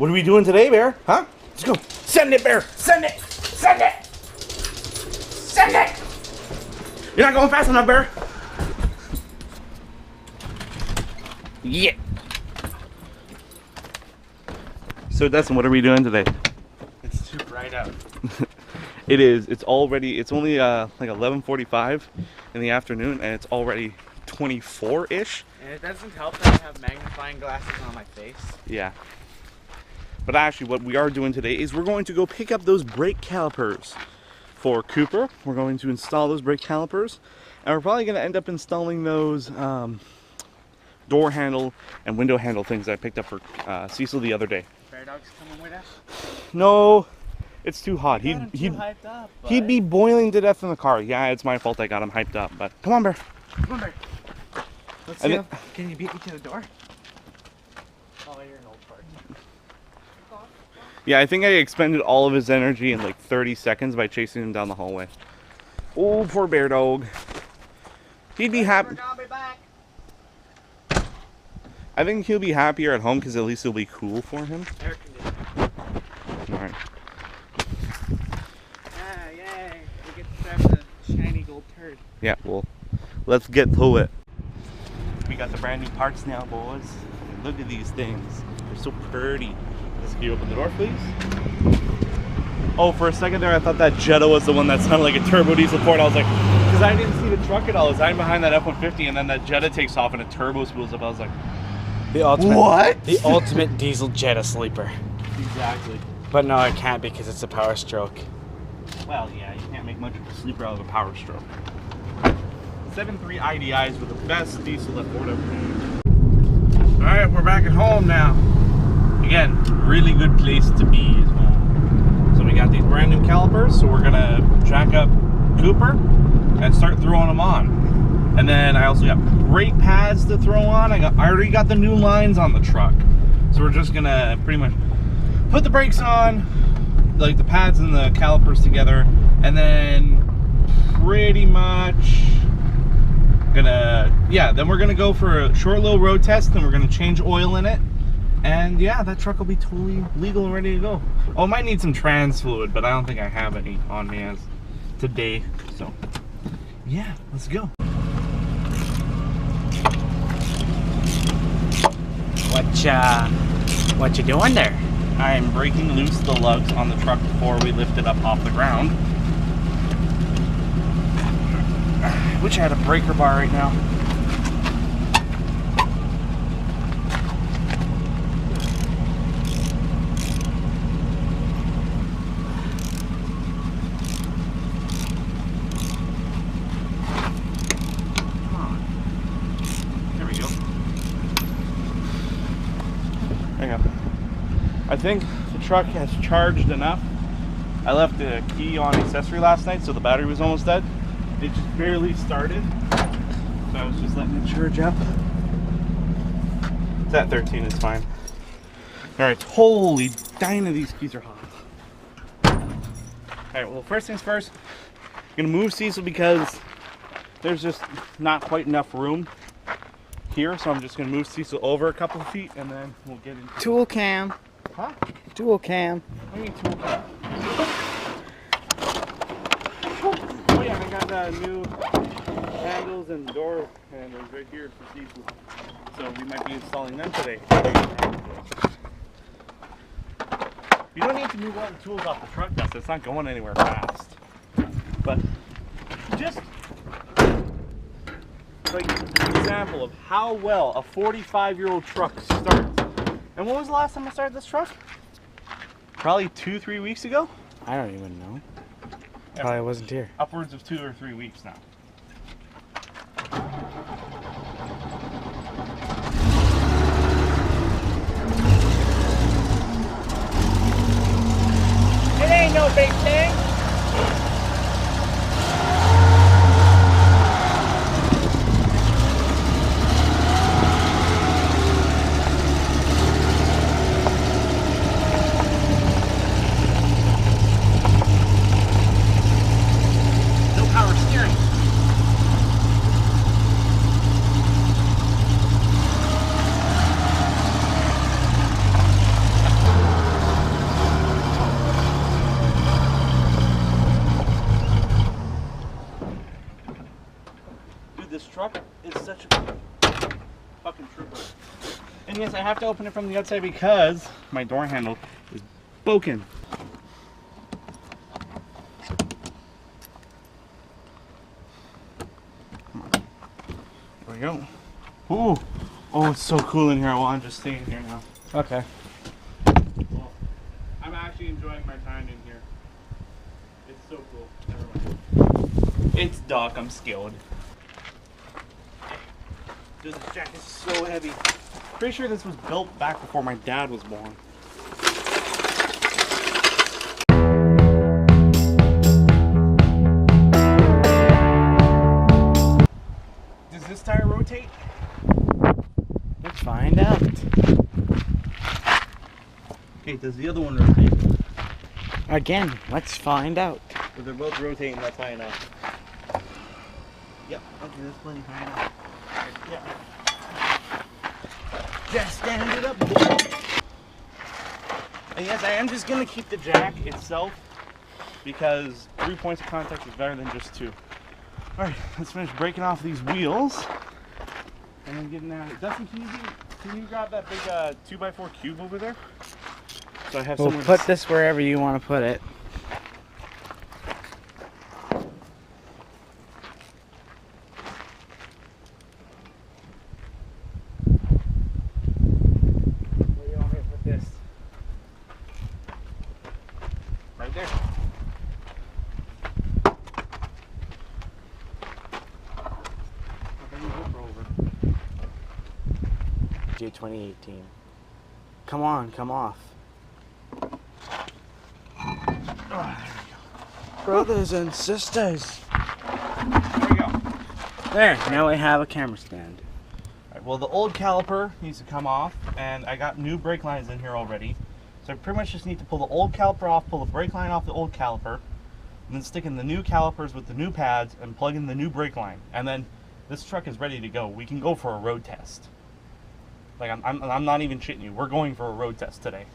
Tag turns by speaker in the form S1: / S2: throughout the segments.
S1: What are we doing today, Bear? Huh? Let's go. Send it, Bear. Send it. Send it. Send it. You're not going fast enough, Bear. Yeah. So, Dustin, what are we doing today?
S2: It's too bright out.
S1: It is. It's already. It's only like 11:45 in the afternoon, and it's already 24-ish.
S2: And it doesn't help that I have magnifying glasses on my face.
S1: Yeah. But actually, what we are doing today is we're going to go pick up those brake calipers for Cooper. We're going to install those brake calipers, and we're probably going to end up installing those door handle and window handle things I picked up for Cecil the other day.
S2: Bear Dog's coming with us?
S1: No, it's too hot. He'd
S2: hyped up,
S1: he'd be boiling to death in the car. Yeah, it's my fault I got him hyped up, but come on, Bear.
S2: Come on, Bear. Let's see. Can you beat me to the door? Oh, you're an old fart.
S1: Yeah, I think I expended all of his energy in like 30 seconds by chasing him down the hallway. Oh, poor Bear Dog. He'd be happy. I think he'll be happier at home because at least it'll be cool for him.
S2: Air conditioning.
S1: Alright.
S2: Ah, yay. We get to grab the shiny gold turd.
S1: Yeah, well, let's get to it. We got the brand new parts now, boys. And look at these things. They're so pretty. Can you open the door, please? Oh, for a second there, I thought that Jetta was the one that sounded like a turbo diesel Ford. I was like, because I didn't see the truck at all. I was hiding behind that F-150, and then that Jetta takes off and a turbo spools up. I was like,
S2: the ultimate,
S1: what?
S2: The ultimate diesel Jetta sleeper.
S1: Exactly.
S2: But no, I can't because it's a Power Stroke.
S1: Well, yeah, you can't make much of a sleeper out of a Power Stroke. 7.3 IDIs were the best diesel that Ford ever made. Alright, we're back at home now. Again, really good place to be is home. So we got these brand new calipers, so we're gonna jack up Cooper and start throwing them on. And then I also got brake pads to throw on. I already got the new lines on the truck. So we're just gonna pretty much put the brakes on, like the pads and the calipers together, and then pretty much then we're gonna go for a short little road test, and we're gonna change oil in it. And yeah, that truck will be totally legal and ready to go. Oh, I might need some trans fluid, but I don't think I have any on me as today. So yeah, let's go.
S2: What you doing there?
S1: I'm breaking loose the lugs on the truck before we lift it up off the ground. I wish I had a breaker bar right now. I think the truck has charged enough. I left the key on accessory last night, so the battery was almost dead. It just barely started, so I was just letting it charge up. It's at 13, it's fine. Alright, holy dyna, these keys are hot. Alright, well, first things first, I'm gonna move Cecil because there's just not quite enough room here, so I'm just gonna move Cecil over a couple of feet and then we'll get into
S2: Tool cam.
S1: Huh?
S2: Dual cam.
S1: What do you mean tool cam? Oh yeah, I got new handles and door handles right here for Cecil. So we might be installing them today. You don't need to move all the tools off the truck, Dustin. It's not going anywhere fast. But just like an example of how well a 45-year-old truck starts. And when was the last time I started this truck? Probably 2-3 weeks ago?
S2: I don't even know.
S1: Yeah,
S2: Probably wasn't here.
S1: Upwards of 2 or 3 weeks now.
S2: It ain't no big thing.
S1: this truck is such a fucking trooper. And yes, I have to open it from the outside because my door handle is broken. There we go. Ooh. Oh, it's so cool in here. Well, I'm just staying here now.
S2: Okay.
S1: Well, I'm actually enjoying my time in here. It's so cool. Never mind. It's dark. I'm skilled. Dude, this jacket is so heavy. Pretty sure this was built back before my dad was born. Does this tire rotate?
S2: Let's find out.
S1: Okay, does the other one rotate?
S2: Again, let's find out.
S1: But they're both rotating, that's high enough. Yep, okay, that's plenty high enough. Yeah. Just stand it up. And yes, I am just gonna keep the jack itself because 3 points of contact is better than just 2. Alright, let's finish breaking off these wheels and then getting out of it. Dustin, can you grab that big 2x4 cube over there? So I have
S2: We'll
S1: somewhere
S2: put this wherever you want to put it. Where do you want me to put this?
S1: right there. I'll bring the GoPro over.
S2: J 2018. Come on, come off.
S1: Oh, there
S2: Brothers and sisters.
S1: we go. There we go.
S2: There, now we have a camera stand.
S1: Alright, well, the old caliper needs to come off, and I got new brake lines in here already. So I pretty much just need to pull the old caliper off, pull the brake line off the old caliper, and then stick in the new calipers with the new pads and plug in the new brake line. And then this truck is ready to go. We can go for a road test. Like, I'm not even shitting you. We're going for a road test today.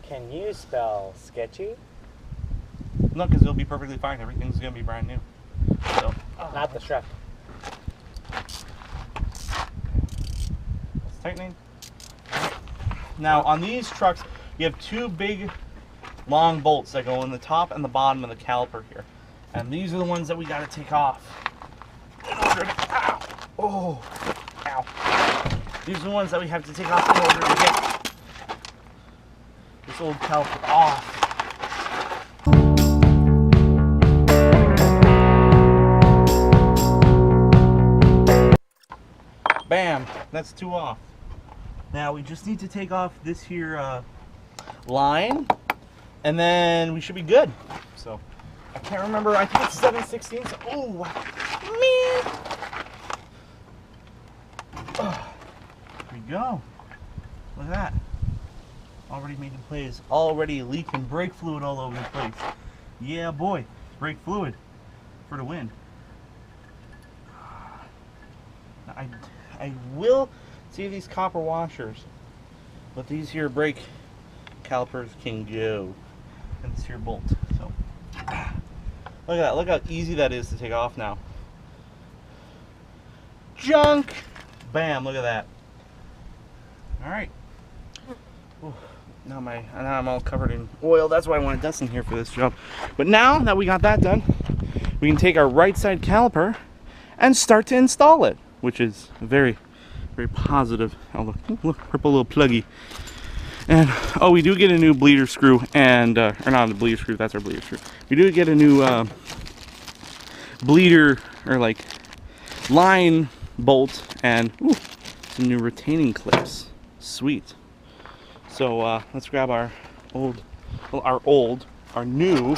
S2: Can you spell sketchy?
S1: No, because it'll be perfectly fine. Everything's going to be brand new. So,
S2: Not the truck.
S1: it's tightening. Now, on these trucks, you have 2 big, long bolts that go in the top and the bottom of the caliper here. And these are the ones that we got to take off. In order to, ow, oh, ow. These are the ones that we have to take off in order to get this old caliper off. Bam, that's 2 off. Now we just need to take off this here line, and then we should be good. So I can't remember. I think it's 7/16. Oh man! Oh, there we go. Look at that. Already making plays. Already leaking brake fluid all over the place. Yeah, boy, brake fluid for the win. I will see these copper washers, but these here brake calipers can go. And this here bolt. So look at that. Look how easy that is to take off now. Junk. Bam. Look at that. All right. Ooh, now I'm all covered in oil. That's why I wanted Dustin here for this job. But now that we got that done, we can take our right side caliper and start to install it, which is very, very positive. Oh, look, purple little pluggy. And, oh, we do get a new bleeder screw, and, or not a bleeder screw, that's our bleeder screw. We do get a new, bleeder, or like, line bolt, and, ooh, some new retaining clips. Sweet. So, let's grab our new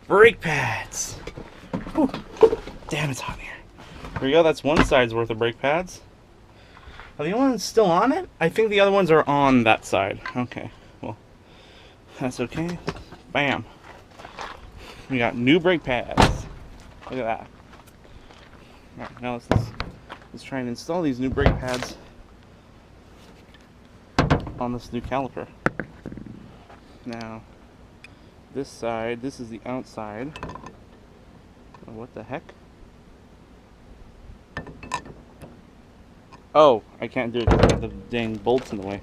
S1: brake pads. Ooh, damn, it's hot in here. There we go, that's one side's worth of brake pads. Are the other ones still on it? I think the other ones are on that side. Okay, well, that's okay. Bam. We got new brake pads. Look at that. Alright, now let's try and install these new brake pads on this new caliper. Now, this side, this is the outside. Oh, what the heck? Oh, I can't do it because I got the dang bolts in the way.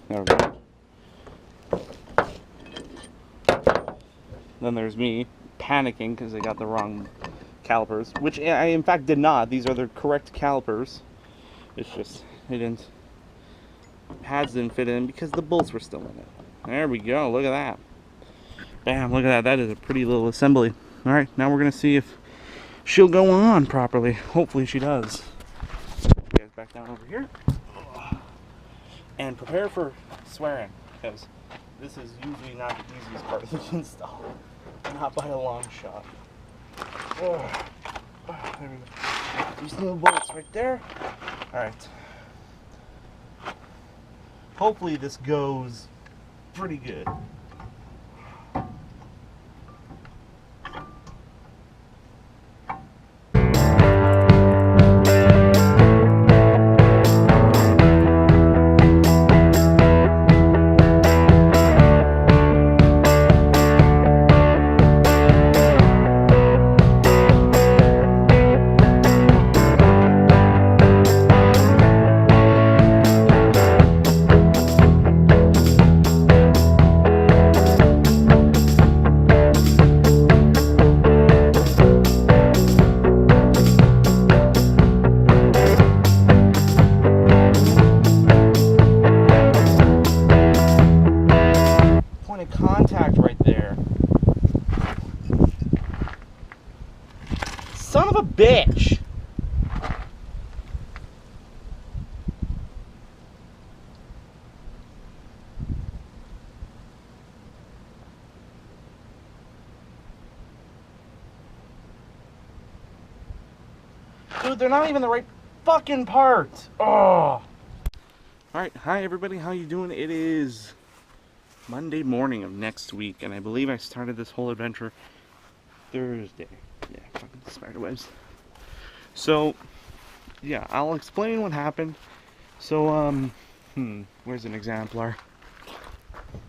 S1: Never mind. Then there's me panicking because I got the wrong calipers, which I in fact did not. These are the correct calipers. It's just pads didn't fit in because the bolts were still in it. There we go. Look at that. Bam! Look at that. That is a pretty little assembly. All right, now we're gonna see if she'll go on properly. Hopefully she does. You guys back down over here and prepare for swearing because this is usually not the easiest part of the install. Not by a long shot. Oh, there we go. These little bolts right there. Alright. Hopefully this goes pretty good. Contact right there. Son of a bitch. Dude, they're not even the right fucking parts. Oh. Alright, hi everybody, how you doing? It is Monday morning of next week, and I believe I started this whole adventure Thursday. Yeah, fucking spiderwebs. So, yeah, I'll explain what happened. So, where's an exemplar?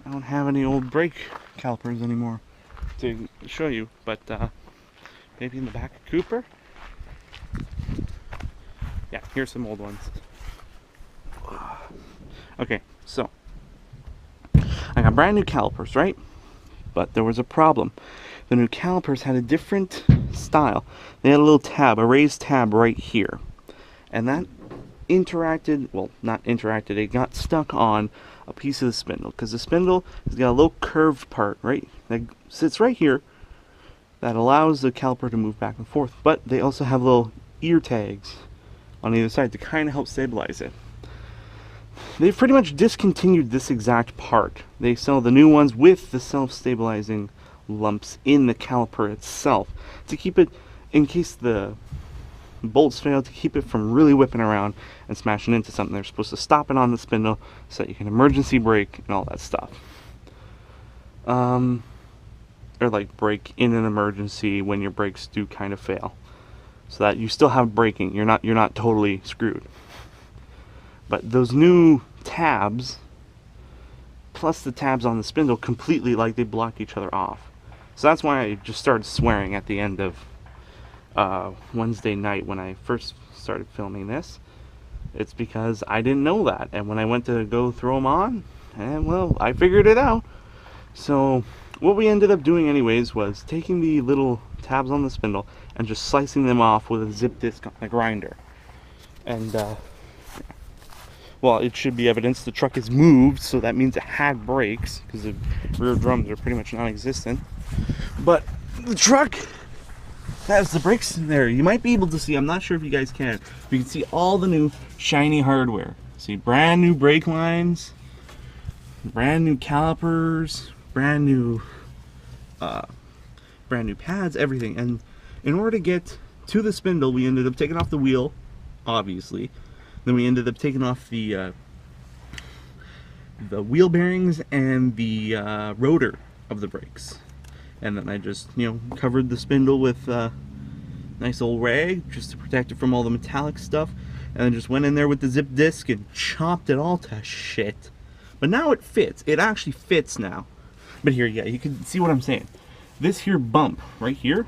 S1: I don't have any old brake calipers anymore to show you, but maybe in the back of Cooper? Yeah, here's some old ones. Okay, so I got brand new calipers, right? But there was a problem. The new calipers had a different style. They had a little tab, a raised tab right here. And that interacted, well, not interacted, it got stuck on a piece of the spindle. Because the spindle has got a little curved part, right? That sits right here. That allows the caliper to move back and forth. But they also have little ear tags on either side to kind of help stabilize it. They've pretty much discontinued this exact part. They sell the new ones with the self-stabilizing lumps in the caliper itself to keep it, in case the bolts fail, to keep it from really whipping around and smashing into something. They're supposed to stop it on the spindle so that you can emergency brake and all that stuff. Or like brake in an emergency when your brakes do kind of fail, so that you still have braking. You're not totally screwed. But those new tabs, plus the tabs on the spindle, completely, like, they block each other off. So that's why I just started swearing at the end of Wednesday night when I first started filming this. It's because I didn't know that. And when I went to go throw them on, and well, I figured it out. So what we ended up doing anyways was taking the little tabs on the spindle and just slicing them off with a zip disc on a grinder. And well, it should be evidence the truck is moved, so that means it had brakes, because the rear drums are pretty much non-existent. But the truck has the brakes in there. You might be able to see, I'm not sure if you guys can, you can see all the new shiny hardware. See, brand new brake lines, brand new calipers, brand new pads, everything. And in order to get to the spindle, we ended up taking off the wheel, obviously. Then we ended up taking off the wheel bearings and the rotor of the brakes. And then I just, covered the spindle with a nice old rag just to protect it from all the metallic stuff. And then just went in there with the zip disc and chopped it all to shit. But now it fits. It actually fits now. But here, yeah, you can see what I'm saying. This here bump right here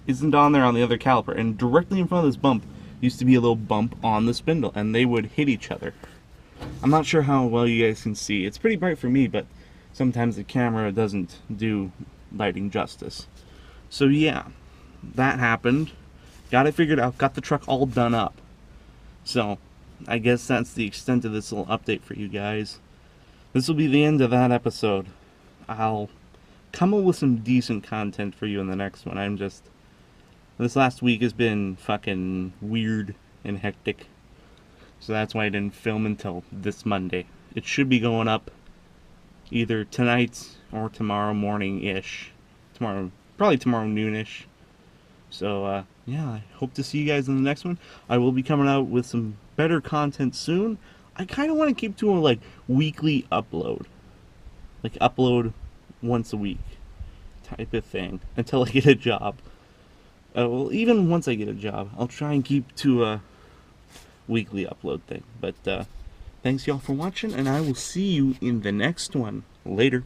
S1: isn't on there on the other caliper. And directly in front of this bump, used to be a little bump on the spindle, and they would hit each other. I'm not sure how well you guys can see. It's pretty bright for me, but sometimes the camera doesn't do lighting justice. So yeah, that happened. Got it figured out, got the truck all done up. So I guess that's the extent of this little update for you guys. This will be the end of that episode. I'll come up with some decent content for you in the next one. This last week has been fucking weird and hectic. So that's why I didn't film until this Monday. It should be going up either tonight or tomorrow morning-ish. Probably tomorrow noon-ish. So, yeah, I hope to see you guys in the next one. I will be coming out with some better content soon. I kind of want to keep to a, like, weekly upload. Like, upload once a week type of thing until I get a job. Well, even once I get a job, I'll try and keep to a weekly upload thing. But, thanks y'all for watching, and I will see you in the next one. Later.